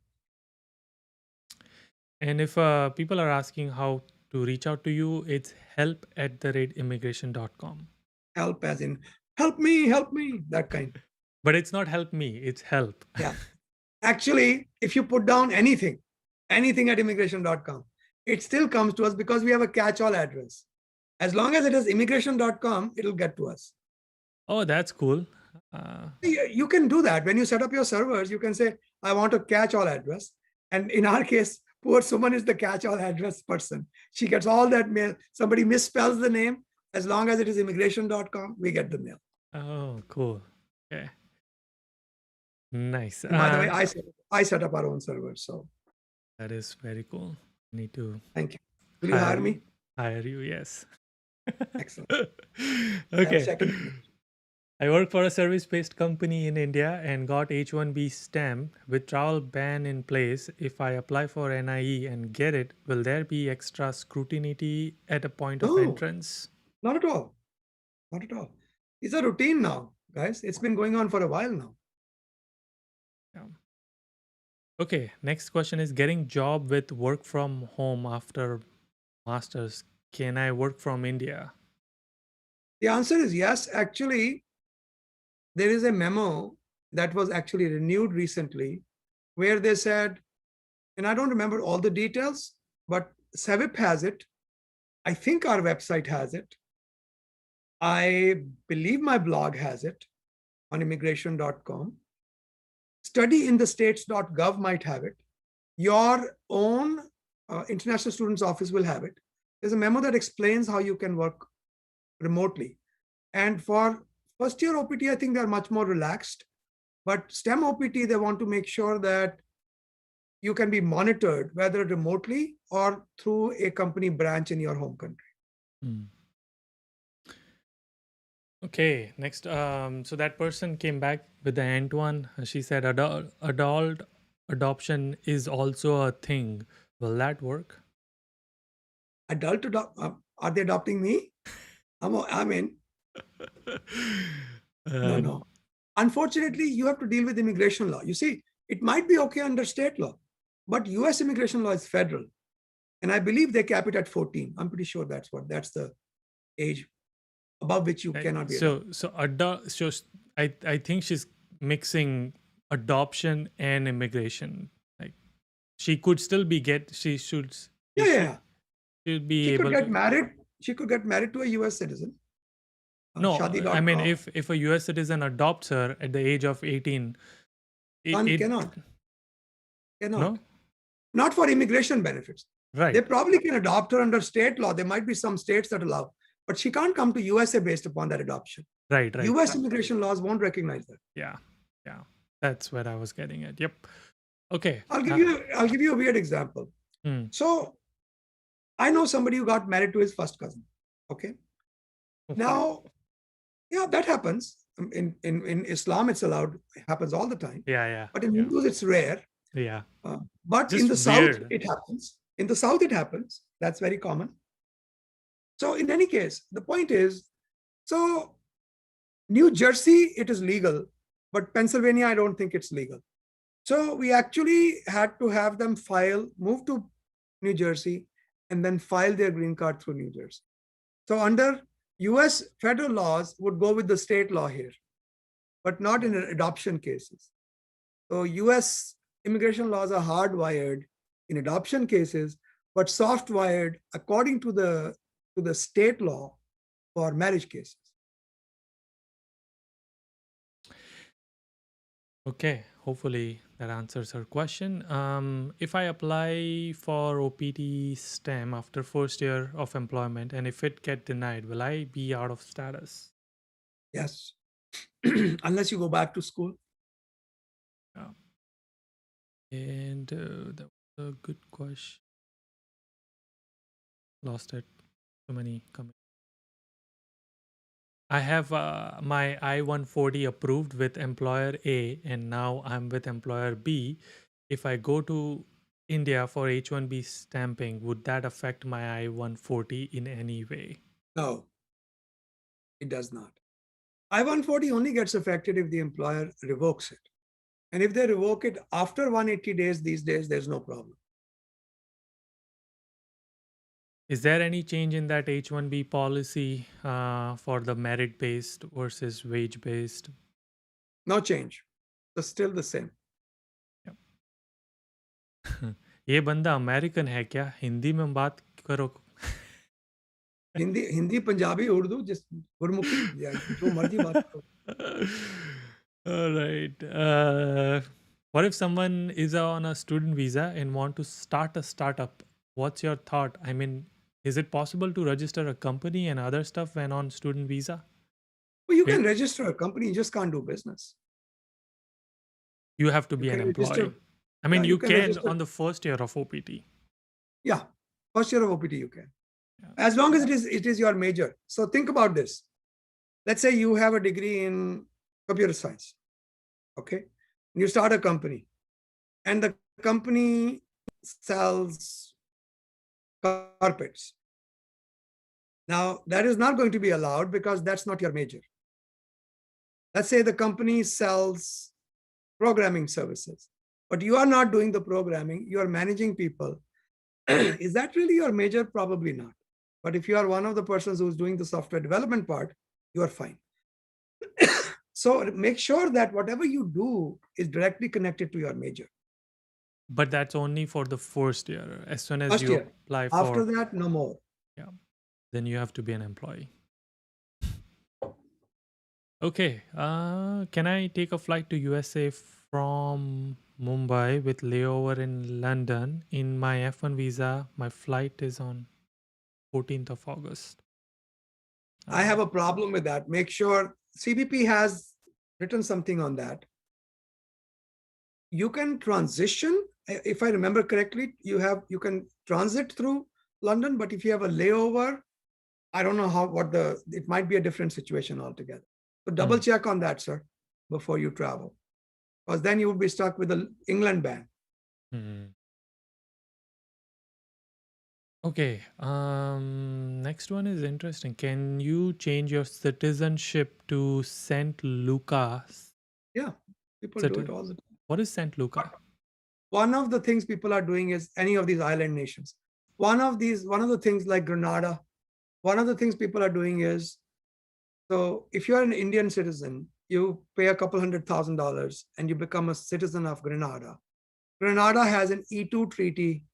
and if people are asking how to reach out to you, it's help@immigration.com. Help as in, help me, that kind. But it's not help me, it's help. Yeah. Actually, if you put down anything at immigration.com, it still comes to us because we have a catch-all address. As long as it is immigration.com, it'll get to us. Oh, that's cool. You can do that. When you set up your servers, you can say, I want a catch-all address. And in our case, poor Suman is the catch-all address person. She gets all that mail. Somebody misspells the name. As long as it is immigration.com, we get the mail. Oh, cool. Okay. Nice. And by the way, I set up our own servers. So That is very cool. Need to thank you. Will you hire me? hire you, yes. Excellent. I have Okay. second. I work for a service-based company in India and got H-1B stamp with travel ban in place. If I apply for NIE and get it, will there be extra scrutiny at a point of No, entrance? not at all. Not at all. It's a routine now, guys. It's been going on for a while now. Yeah. Okay, next question is getting job with work from home after masters. Can I work from India? The answer is yes. Actually, there is a memo that was actually renewed recently where they said, and I don't remember all the details, but SEVIP has it. I think our website has it. I believe my blog has it on immigration.com. Studyinthestates.gov might have it. Your own international students office will have it. There's a memo that explains how you can work remotely. And for first year OPT, I think they're much more relaxed. But STEM OPT, they want to make sure that you can be monitored, whether remotely or through a company branch in your home country. Mm. Okay, next. So that person came back with the end one. She said adult adoption is also a thing. Will that work? Are they adopting me? I'm in. No, Uh, no. Unfortunately, you have to deal with immigration law. You see, it might be okay under state law, but US immigration law is federal. And I believe they cap it at 14. I'm pretty sure that's the age above which you Right. cannot be adopted. I think she's mixing adoption and immigration. Like she could still be get she should Yeah, she yeah, should yeah. should be She could able get to. married. She could get married to a US citizen. No, I mean Shadi.com. if a US citizen adopts her at the age of 18, it Cannot. no, Not for immigration benefits. They right, probably can adopt her under state law. There might be some states that allow, but she can't come to USA based upon that adoption. right. US immigration laws won't recognize that. Yeah, yeah. That's what I was getting at. Yep. Okay. I'll give you a weird example. Hmm. So I know somebody who got married to his first cousin. Okay. Now, yeah, that happens. In Islam, it's allowed, it happens all the time. Yeah, But in yeah, Hindus, it's rare. yeah. But in Just the South, weird. it happens. In the South, it happens. That's very common. So in any case, the point is, so New Jersey, it is legal, but Pennsylvania, I don't think it's legal. So we actually had to have them move to New Jersey, and then file their green card through New Jersey. So under US federal laws would go with the state law here, but not in adoption cases. So US immigration laws are hardwired in adoption cases, but soft wired according to the state law for marriage cases. Okay, hopefully that answers her question. If I apply for OPT STEM after first year of employment and if it get denied, will I be out of status? Yes. Unless you go back to school. Yeah. And that was a good question. Lost it. So many comments. I have my I-140 approved with employer A, and now I'm with employer B. If I go to India for H-1B stamping, would that affect my I-140 in any way? No, it does not. I-140 only gets affected if the employer revokes it. And if they revoke it after 180 days these days, there's no problem. Is there any change in that H-1B policy for the merit-based versus wage-based? No change. It's still the same. ये बंदा American है क्या? हिंदी में बात करो. हिंदी पंजाबी उर्दू जिस गुरमुखी या जो मर्जी बात करो. All right. What if someone is on a student visa and want to start a startup? What's your thought? I mean, is it possible to register a company and other stuff when on student visa? Well, you It- can register a company, you just can't do business. You have to You be an can register. employee. I mean, Yeah, you you can can register. on the first year of OPT. Yeah, first year of OPT you can. Yeah. As long as it is your major. So think about this. Let's say you have a degree in computer science. Okay. You start a company and the company sells carpets. Now, that is not going to be allowed because that's not your major. Let's say the company sells programming services, but you are not doing the programming, you are managing people. Is that really your major? Probably not. But if you are one of the persons who's doing the software development part, you are fine. So make sure that whatever you do is directly connected to your major. But that's only for the first year. As soon as First you year. apply After for. that, no more. Yeah. then you have to be an employee. Okay. Can I take a flight to USA from Mumbai with layover in London? In my F1 visa, my flight is on 14th of August. I have a problem with that. Make sure CBP has written something on that. You can transition, if I remember correctly, you can transit through London, but if you have a layover, I don't know it might be a different situation altogether. So double check on that, sir, before you travel, because then you would be stuck with the England ban. Okay. Next one is interesting. Can you change your citizenship to Saint Luca? Yeah, people do it all the time. What is Saint Luca? One of the things people are doing is any of these island nations. One of the things like Grenada, one of the things people are doing is, so if you're an Indian citizen, you pay a couple $100,000 and you become a citizen of Grenada. Grenada has an E2 treaty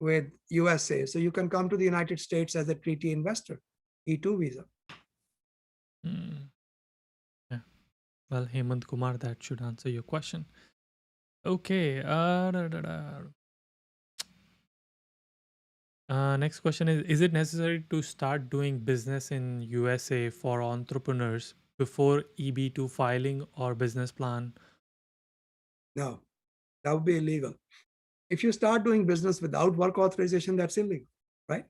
with USA, so you can come to the United States as a treaty investor, E2 visa. Yeah. Well, Hemant Kumar, that should answer your question. Okay. Next question is it necessary to start doing business in USA for entrepreneurs before EB2 filing or business plan? No, that would be illegal. If you start doing business without work authorization, that's illegal, right?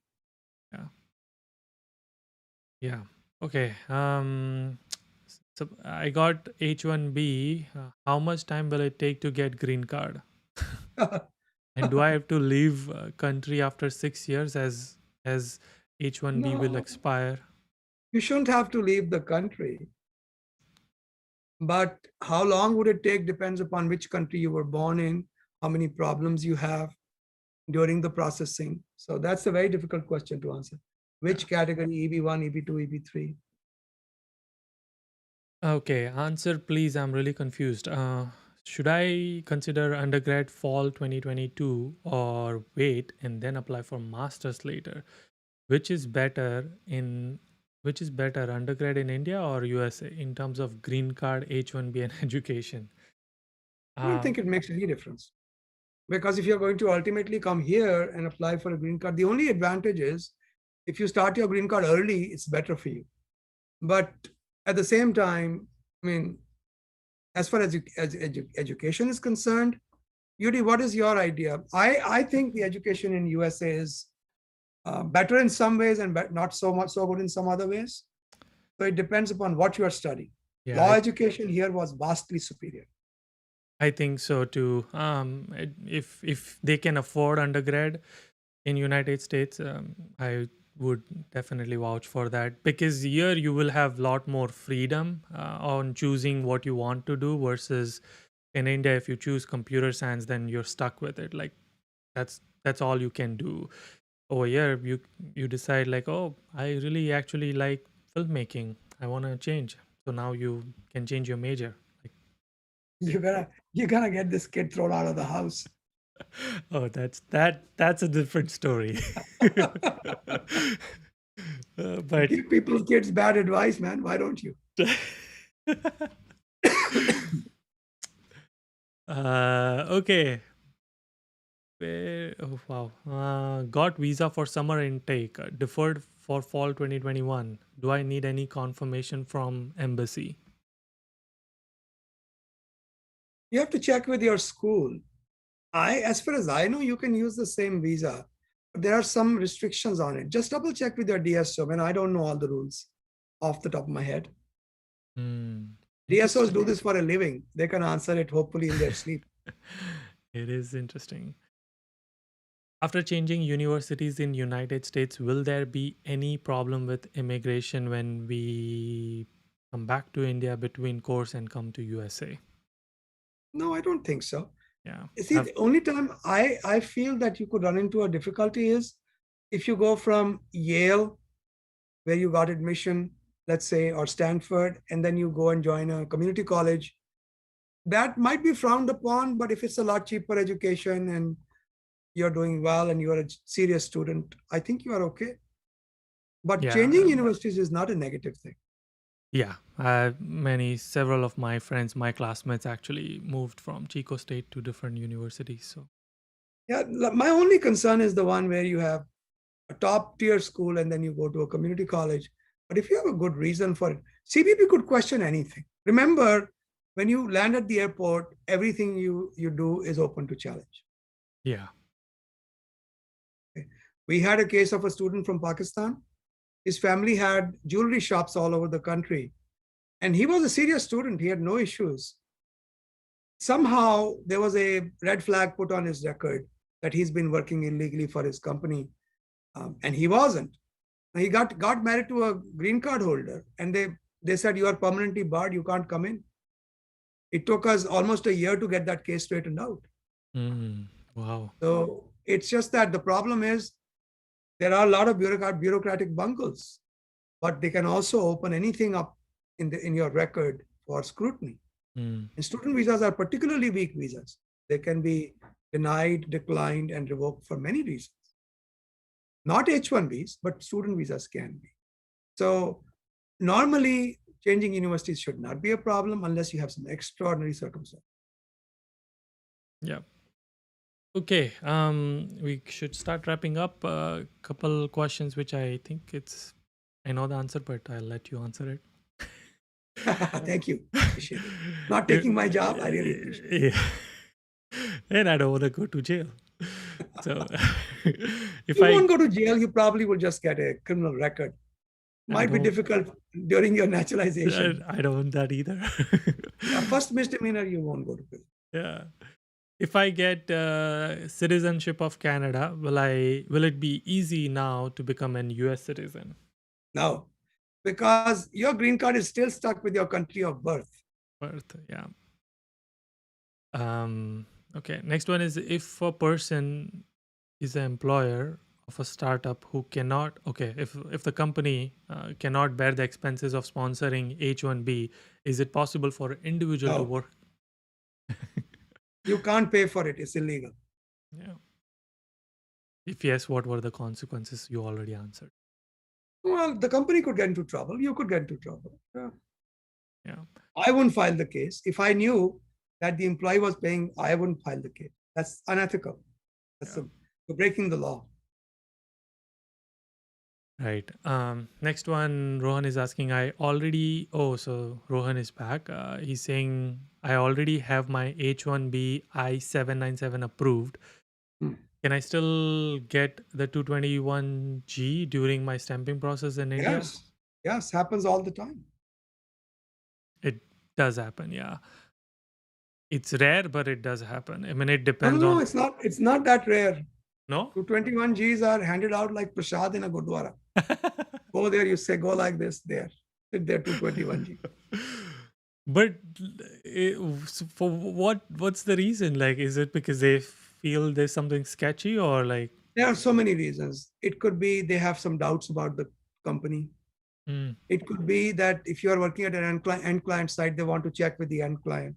Yeah. Yeah. Okay. So I got H1B. How much time will it take to get green card? And do I have to leave country after 6 years as H1B will No, expire? you shouldn't have to leave the country. But how long would it take depends upon which country you were born in, how many problems you have during the processing. So that's a very difficult question to answer. Which category, EB1, EB2, EB3? Okay, answer please. I'm really confused. Should I consider undergrad fall 2022 or wait and then apply for masters later? Which is better in which is better, undergrad in India or USA in terms of green card, H1B, and education? I don't think it makes any difference. Because if you're going to ultimately come here and apply for a green card, the only advantage is if you start your green card early, it's better for you. But at the same time, I mean, as far as education is concerned, Yudi, what is your idea? I think the education in USA is better in some ways and not so much so good in some other ways. So it depends upon what you are studying. Yeah, Law education here was vastly superior. I think so too. If they can afford undergrad in United States, I would definitely vouch for that, because here you will have a lot more freedom on choosing what you want to do versus in India. If you choose computer science, then you're stuck with it. Like that's all you can do. Over here, you decide like, oh, I really actually like filmmaking. I want to change. So now you can change your major. Like, You gotta get this kid thrown out of the house. oh, that's a different story. But Give people's kids bad advice, man. Why don't you? Okay. Oh, wow. Got visa for summer intake, deferred for fall 2021. Do I need any confirmation from embassy? You have to check with your school. As far as I know, you can use the same visa. But there are some restrictions on it. Just double check with your DSO. Man, I don't know all the rules off the top of my head. DSOs do this for a living. They can answer it hopefully in their sleep. It is interesting. After changing universities in United States, will there be any problem with immigration when we come back to India between course and come to USA? No, I don't think so. Yeah. See, the only time I feel that you could run into a difficulty is if you go from Yale, where you got admission, let's say, or Stanford, and then you go and join a community college. That might be frowned upon, but if it's a lot cheaper education and you're doing well and you're a serious student, I think you are okay. But Yeah. changing universities is not a negative thing. Yeah. Several of my friends, my classmates actually moved from Chico State to different universities. So, Yeah, my only concern is the one where you have a top tier school and then you go to a community college. But if you have a good reason for it, CBP could question anything. Remember, when you land at the airport, everything you do is open to challenge. yeah. Okay? We had a case of a student from Pakistan. His family had jewelry shops all over the country. And he was a serious student. He had no issues. Somehow there was a red flag put on his record that he's been working illegally for his company. And he wasn't. He got married to a green card holder, and they said, you are permanently barred, you can't come in. It took us almost a year to get that case straightened out. Mm, wow. So it's just that the problem is there are a lot of bureaucratic bungles, but they can also open anything up in your record for scrutiny. Mm, And student visas are particularly weak visas. They can be denied, declined, and revoked for many reasons. Not H-1Bs, but student visas can be. So normally, changing universities should not be a problem unless you have some extraordinary circumstance. yeah. Okay. We should start wrapping up. A couple questions, which I know the answer, but I'll let you answer it. Thank you. Appreciate it. Not taking my job, I really appreciate it. Yeah. And I don't want to go to jail. So if You I won't go to jail, you probably will just get a criminal record. I Might be don't difficult during your I, naturalization. I don't want that either. First misdemeanor, you won't go to prison. Yeah. If I get citizenship of Canada, will it be easy now to become an US citizen? No, because your green card is still stuck with your country of birth. Birth, yeah. Okay. Next one is, if a person is an employer of a startup who cannot, okay, if the company cannot bear the expenses of sponsoring H1B, is it possible for an individual to No, work? you can't pay for it. It's illegal. Yeah. If yes, what were the consequences? You already answered. Well, the company could get into trouble. You could get into trouble. Yeah. Yeah. I wouldn't file the case. If I knew that the employee was paying, I wouldn't file the case. That's unethical. That's Yeah. you're breaking the law. Right. Next one, Rohan is asking, so Rohan is back. He's saying, I already have my H1B I-797 approved. Hmm. Can I still get the 221G during my stamping process in India? Yes. Yes. Happens all the time. It does happen, yeah. It's rare, but it does happen. I mean, it No, depends no, on. it's not that rare. No? 221 Gs are handed out like prasad in a gurdwara. Go there, you say, go like this, there. Sit there, 221 G. But for what's the reason? Like, is it because they feel there's something sketchy, or like? There are so many reasons. It could be they have some doubts about the company. Mm, It could be that if you are working at an end client site, they want to check with the end client.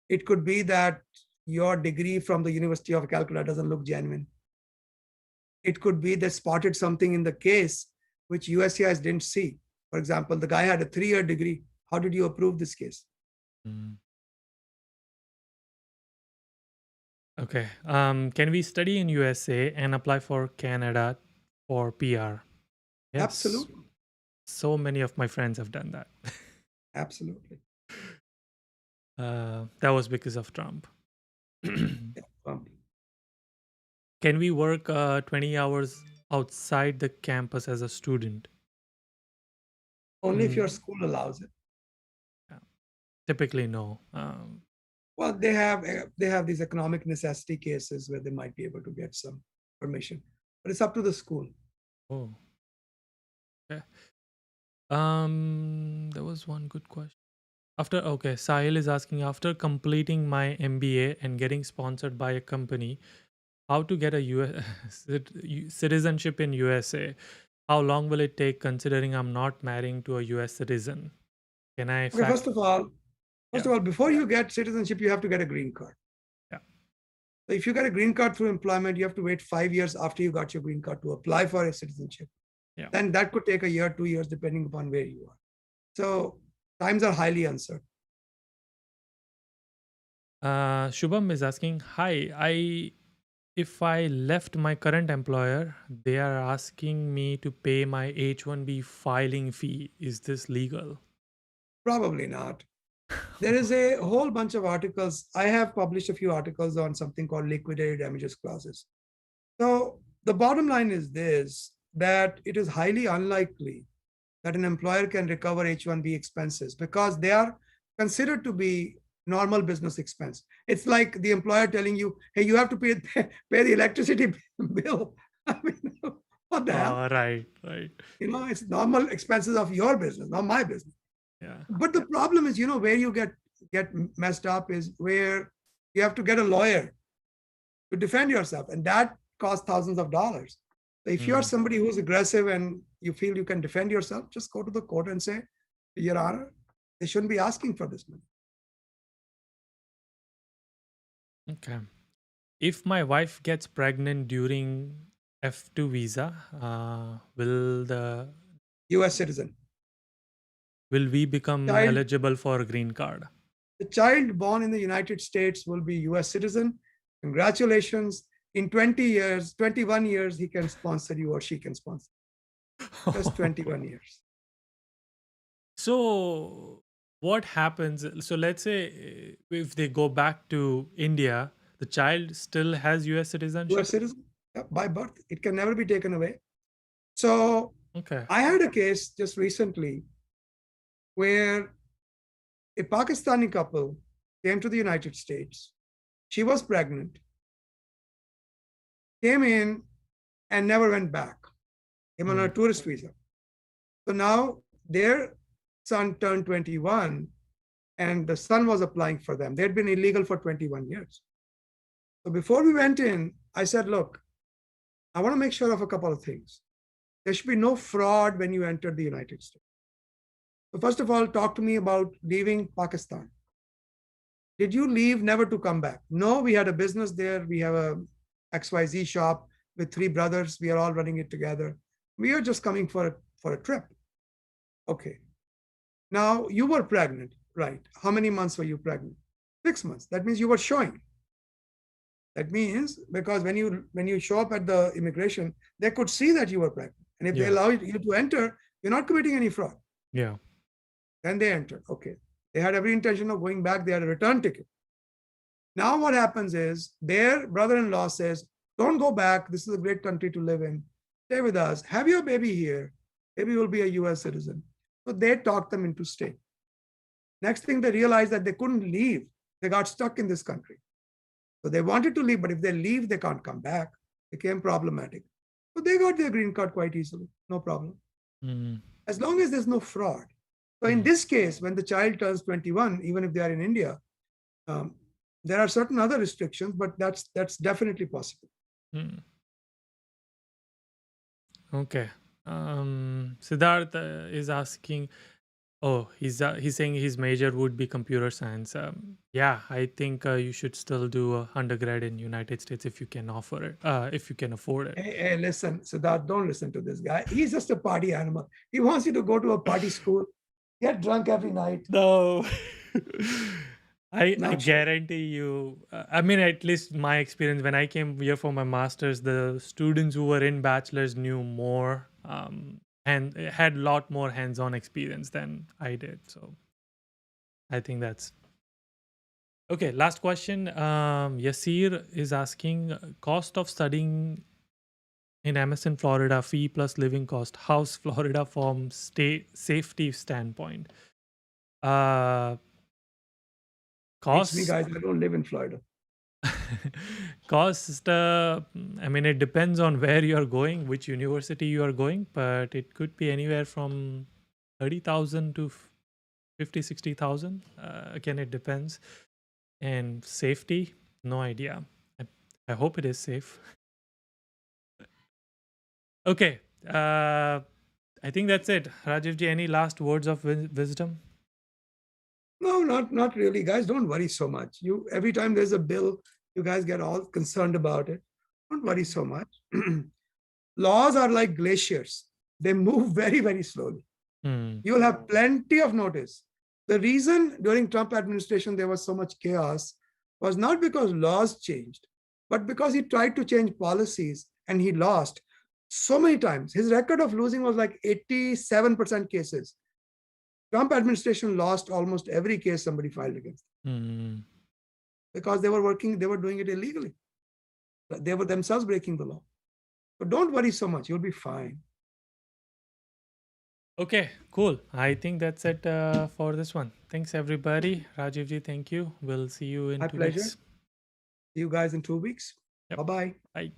It could be that your degree from the University of Calcutta doesn't look genuine. It could be they spotted something in the case which USCIS didn't see. For example, the guy had a 3-year degree. How did you approve this case? mm. Okay. Can we study in USA and apply for Canada for PR? Yes. Absolutely. So many of my friends have done that. Absolutely. That was because of Trump. Yeah. Can we work 20 hours outside the campus as a student? Only if your Mm, school allows it. yeah. Typically, no. Well, they have these economic necessity cases where they might be able to get some permission, but it's up to the school. Oh, okay. There was one good question. Sahil is asking, after completing my MBA and getting sponsored by a company, how to get a US citizenship in USA? How long will it take, considering I'm not marrying to a US citizen? Can I Okay, fact? first of all, Yeah, before you get citizenship, you have to get a green card. yeah. So if you get a green card through employment, you have to wait 5 years after you got your green card to apply for a citizenship. Yeah. Then that could take a year, 2 years, depending upon where you are. So times are highly uncertain. Shubham is asking, hi, if I left my current employer, they are asking me to pay my H-1B filing fee. Is this legal? Probably not. There is a whole bunch of articles. I have published a few articles on something called liquidated damages clauses. So the bottom line is this, that it is highly unlikely that an employer can recover H-1B expenses because they are considered to be normal business expense. It's like the employer telling you, hey, you have to pay the electricity bill. I mean, what the hell? Right. It's normal expenses of your business, not my business. Yeah. But the problem is, where you get messed up is where you have to get a lawyer to defend yourself, and that costs thousands of dollars. So if you're somebody who's aggressive and you feel you can defend yourself, just go to the court and say, Your Honor, they shouldn't be asking for this money. Okay. If my wife gets pregnant during F2 visa, U.S. citizen. will we become eligible for a green card? The child born in the United States will be U.S. citizen. Congratulations. In 20 years, 21 years, he can sponsor you or she can sponsor. Just 21 years. So what happens? So let's say if they go back to India, the child still has US citizenship? US citizen, by birth. It can never be taken away. So okay. I had a case just recently where a Pakistani couple came to the United States. She was pregnant, came in and never went back, came on a tourist visa. So now their son turned 21 and the son was applying for them. They'd been illegal for 21 years. So before we went in, I said, look, I want to make sure of a couple of things. There should be no fraud when you enter the United States. So first of all, talk to me about leaving Pakistan. Did you leave never to come back? No, we had a business there. We have a XYZ shop with 3 brothers. We are all running it together. We are just coming for a trip. Okay. Now you were pregnant, right? How many months were you pregnant? 6 months. That means you were showing. That means because when you show up at the immigration, they could see that you were pregnant. And if they allow you to enter, you're not committing any fraud. Yeah. Then they entered. Okay. They had every intention of going back. They had a return ticket. Now what happens is their brother-in-law says, don't go back. This is a great country to live in. Stay with us. Have your baby here. Baby will be a US citizen. So they talked them into staying. Next thing they realized that they couldn't leave. They got stuck in this country. So they wanted to leave, but if they leave, they can't come back. It became problematic. So they got their green card quite easily. No problem. As long as there's no fraud. So in this case, when the child turns 21, even if they are in India, there are certain other restrictions, but that's definitely possible. Okay. Siddharth is asking, he's saying his major would be computer science. Yeah, I think you should still do a undergrad in United States if you can offer it, if you can afford it. Hey, listen, Siddharth, don't listen to this guy. He's just a party animal. He wants you to go to a party school, get drunk every night. No. I guarantee you, I mean, at least my experience when I came here for my master's, the students who were in bachelor's knew more and had a lot more hands-on experience than I did. So I think that's okay. Last question. Yasir is asking, cost of studying in MS in Florida, fee plus living cost. How's Florida from state safety standpoint? Cost. Me, guys, I don't live in Florida. Cost, I mean, it depends on where you are going, which university you are going, but it could be anywhere from 30,000 to 50, 60,000. Again, it depends. And safety, no idea. I hope it is safe. Okay. I think that's it. Rajiv ji, any last words of wisdom? No, not really, guys. Don't worry so much. Every time there's a bill, You guys get all concerned about it. Don't worry so much. Laws are like glaciers, they move very, very slowly. Hmm. You will have plenty of notice. The reason during Trump administration there was so much chaos was not because laws changed, but because he tried to change policies and he lost so many times. His record of losing was like 87% cases. Trump administration lost almost every case somebody filed against them Hmm. because they were doing it illegally. They were themselves breaking the law. But don't worry so much, you'll be fine. Okay, cool. I think that's it for this one. Thanks, everybody. Rajivji, thank you. We'll see you in My 2 weeks. pleasure. See you guys in 2 weeks. Yep. Bye bye. Bye.